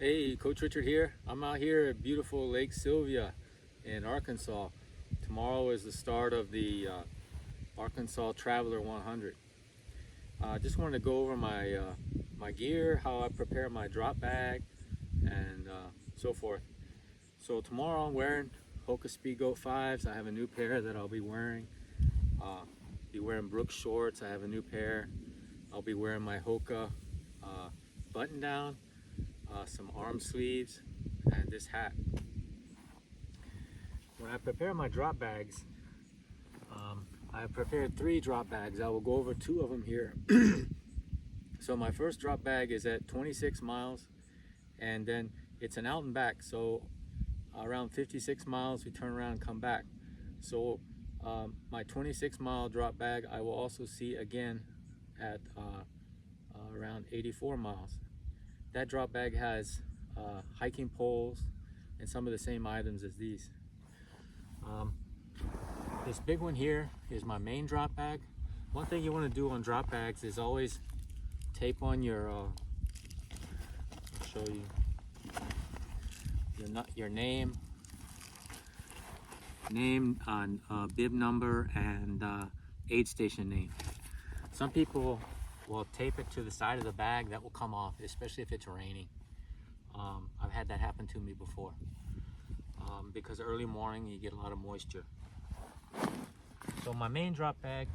Hey, Coach Richard here. I'm out here at beautiful Lake Sylvia in Arkansas. Tomorrow is the start of the Arkansas Traveler 100. I just wanted to go over my gear, how I prepare my drop bag, and so forth. So tomorrow I'm wearing Hoka Speedgoat 5s. I have a new pair that I'll be wearing. Be wearing Brooks shorts. I have a new pair. I'll be wearing my Hoka button down, some arm sleeves, and this hat. When I prepare my drop bags, I have prepared 3 drop bags. I will go over 2 of them here. So my first drop bag is at 26 miles, and then it's an out and back. So around 56 miles, we turn around and come back. So my 26-mile drop bag, I will also see again at around 84 miles. That drop bag has hiking poles and some of the same items as these. This big one here is my main drop bag. One thing you want to do on drop bags is always tape on your, I'll show you, your name on bib number and aid station name. Some people will tape it to the side of the bag. That will come off, especially if it's raining. I've had that happen to me before because early morning you get a lot of moisture. So my main drop bag,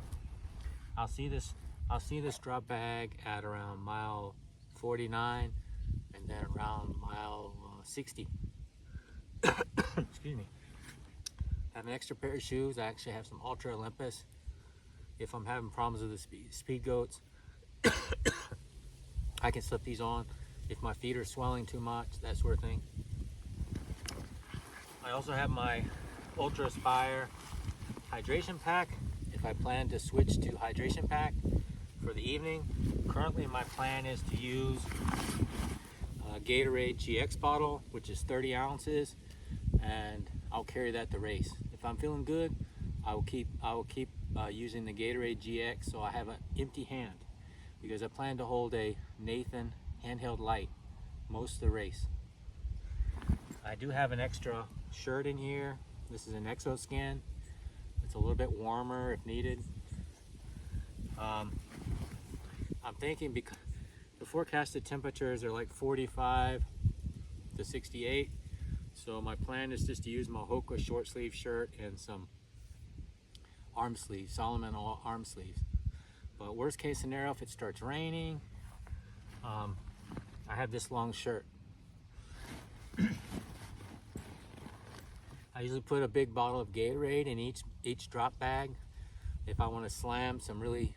I'll see this drop bag at around mile 49 and then around mile 60. Excuse me. I have an extra pair of shoes. I actually have some Ultra Olympus. If I'm having problems with the speed goats, I can slip these on. If my feet are swelling too much, that sort of thing. I also have my Ultra Aspire hydration pack if I plan to switch to hydration pack for the evening. Currently my plan is to use a Gatorade GX bottle, which is 30 ounces, and I'll carry that to race. If I'm feeling good, I will keep using the Gatorade GX, so I have an empty hand, because I plan to hold a Nathan handheld light most of the race. I do have an extra shirt in here. This is an ExoSkin. It's a little bit warmer if needed. I'm thinking because the forecasted temperatures are like 45 to 68. So my plan is just to use my Hoka short sleeve shirt and some arm sleeves, Solomon arm sleeves. But worst case scenario, if it starts raining, I have this long shirt. I usually put a big bottle of Gatorade in each drop bag if I want to slam some really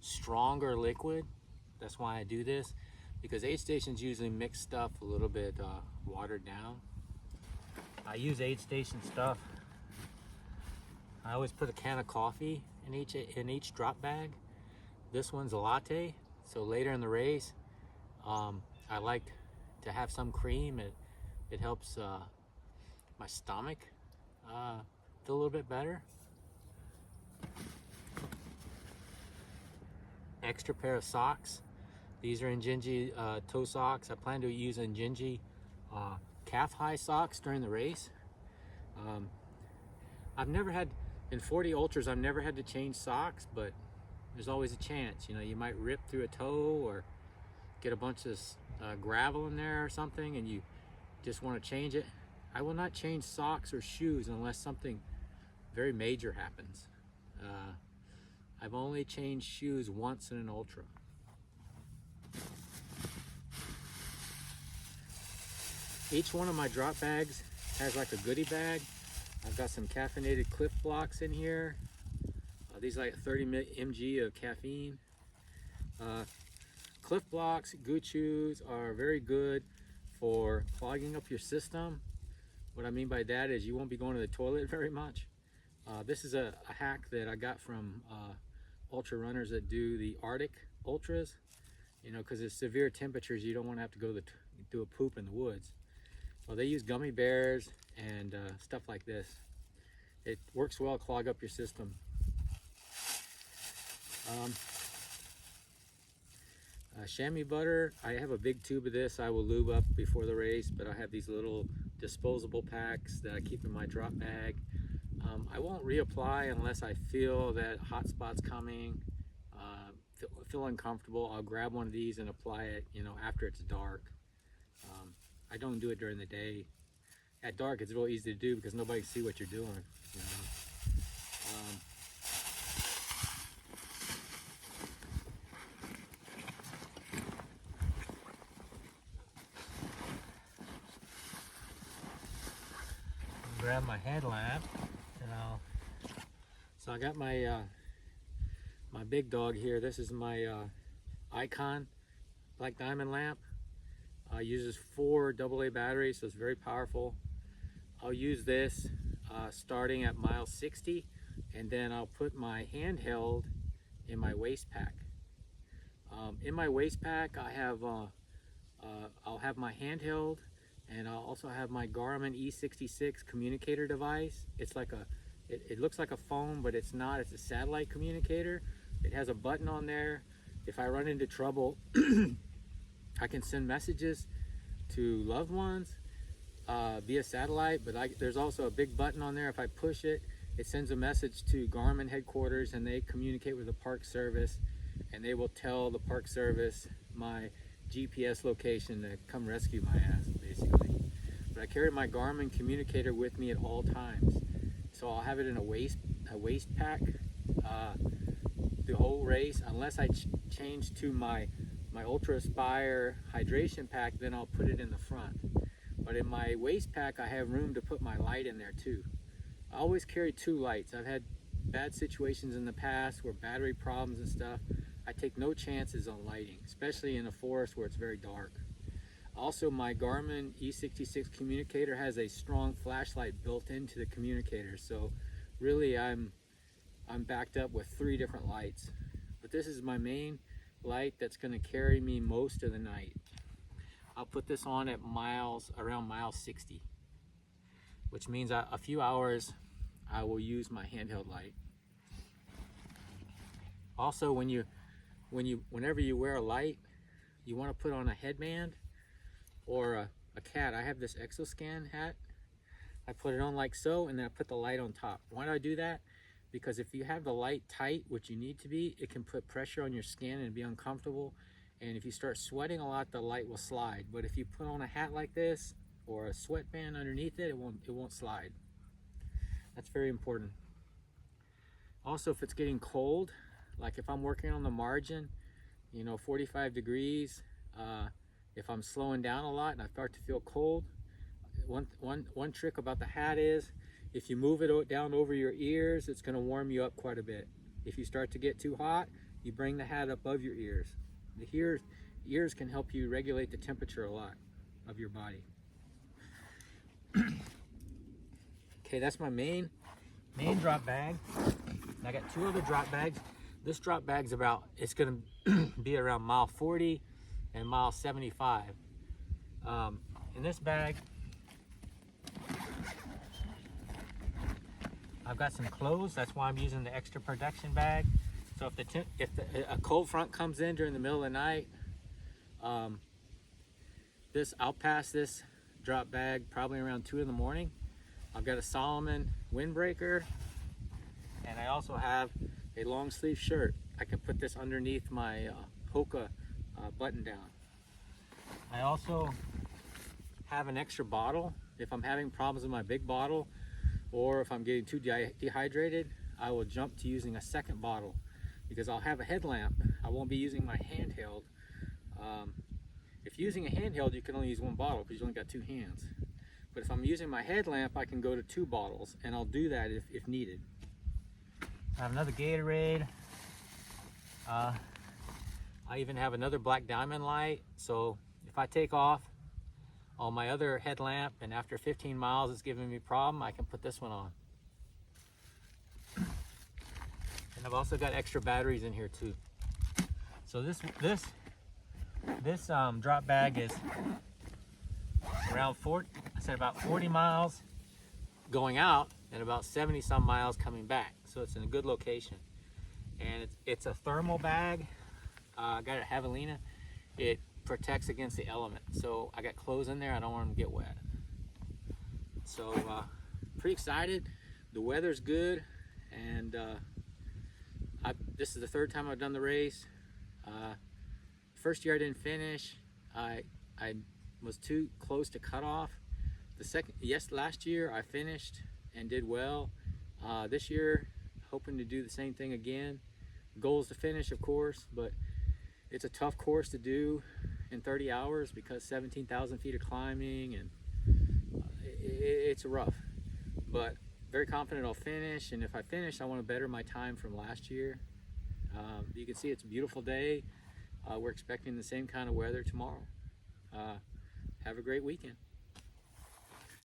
stronger liquid. That's why I do this, because aid stations usually mix stuff a little bit watered down. I use aid station stuff. I always put a can of coffee in each drop bag. This one's a latte, so later in the race, I like to have some cream. It helps my stomach feel a little bit better. Extra pair of socks. These are Injinji toe socks. I plan to use Injinji calf high socks during the race. I've never had, in 40 ultras, I've never had to change socks, but there's always a chance. You know, you might rip through a toe or get a bunch of gravel in there or something, and you just want to change it. I will not change socks or shoes unless something very major happens. I've only changed shoes once in an ultra. Each one of my drop bags has like a goodie bag. I've got some caffeinated Cliff Blocks in here. These are like 30 mg of caffeine. Cliff Blocks, Good Chews are very good for clogging up your system. What I mean by that is you won't be going to the toilet very much. This is a hack that I got from ultra runners that do the Arctic ultras. You know, because it's severe temperatures, you don't want to have to go do a poop in the woods. Well, they use gummy bears and stuff like this. It works well to clog up your system. chamois butter, I have a big tube of this I will lube up before the race, but I have these little disposable packs that I keep in my drop bag. I won't reapply unless I feel that hot spot's coming, feel uncomfortable. I'll grab one of these and apply it, after it's dark. I don't do it during the day. At dark, it's real easy to do because nobody can see what you're doing. Grab my headlamp, and so I got my my big dog here. This is my Icon black diamond lamp. Uses 4 AA batteries, so it's very powerful. I'll use this starting at mile 60, and then I'll put my handheld in my waist pack. In my waist pack, I have I'll have my handheld, and I'll also have my Garmin E66 communicator device. It's like it looks like a phone, but it's not. It's a satellite communicator. It has a button on there. If I run into trouble, I can send messages to loved ones via satellite, but there's also a big button on there. If I push it, it sends a message to Garmin headquarters, and they communicate with the Park Service, and they will tell the Park Service my GPS location to come rescue my ass, basically. But I carry my Garmin communicator with me at all times, so I'll have it in a waist pack the whole race, unless I change to my Ultra Aspire hydration pack. Then I'll put it in the front. But in my waist pack, I have room to put my light in there too. I always carry 2 lights. I've had bad situations in the past where battery problems and stuff. I take no chances on lighting, especially in a forest where it's very dark. Also, my Garmin E66 communicator has a strong flashlight built into the communicator, so really I'm backed up with 3 different lights. But this is my main light that's going to carry me most of the night. I'll put this on at around mile 60, which means a few hours I will use my handheld light. Also, whenever you wear a light, you want to put on a headband or a cat. I have this Exoscan hat. I put it on like so, and then I put the light on top. Why do I do that? Because if you have the light tight, which you need to be, it can put pressure on your skin and be uncomfortable. And if you start sweating a lot, the light will slide. But if you put on a hat like this or a sweatband underneath it, it won't slide. That's very important. Also, if it's getting cold, like if I'm working on the margin, 45 degrees, if I'm slowing down a lot and I start to feel cold, one trick about the hat is, if you move it down over your ears, it's going to warm you up quite a bit. If you start to get too hot, you bring the hat above your ears. The ears can help you regulate the temperature a lot of your body. Okay, that's my main drop bag. And I got 2 other drop bags. This drop bag's it's going to be around mile 40 and mile 75. In this bag, I've got some clothes. That's why I'm using the extra protection bag. So if a cold front comes in during the middle of the night, I'll pass this drop bag probably around 2 in the morning. I've got a Solomon windbreaker, and I also have a long sleeve shirt. I can put this underneath my Hoka button down. I also have an extra bottle if I'm having problems with my big bottle, or if I'm getting too dehydrated. I will jump to using a second bottle, because I'll have a headlamp. I won't be using my handheld. If you're using a handheld, you can only use 1 bottle because you only got 2 hands. But if I'm using my headlamp, I can go to 2 bottles, and I'll do that if needed. I have another Gatorade. I even have another black diamond light, so if I take off on my other headlamp and after 15 miles it's giving me a problem, I can put this one on. And I've also got extra batteries in here too. So this drop bag is around about 40 miles going out and about 70 some miles coming back. So it's in a good location. And it's a thermal bag. I got it at Javelina. it protects against the element. So I got clothes in there, I don't want them to get wet. So pretty excited. The weather's good, and this is the third time I've done the race. First year I didn't finish. I was too close to cut off. Last year I finished and did well. This year, hoping to do the same thing again. Goal is to finish, of course, but it's a tough course to do in 30 hours because 17,000 feet of climbing, and it's rough. But very confident I'll finish, and if I finish, I want to better my time from last year. You can see it's a beautiful day. We're expecting the same kind of weather tomorrow. Have a great weekend.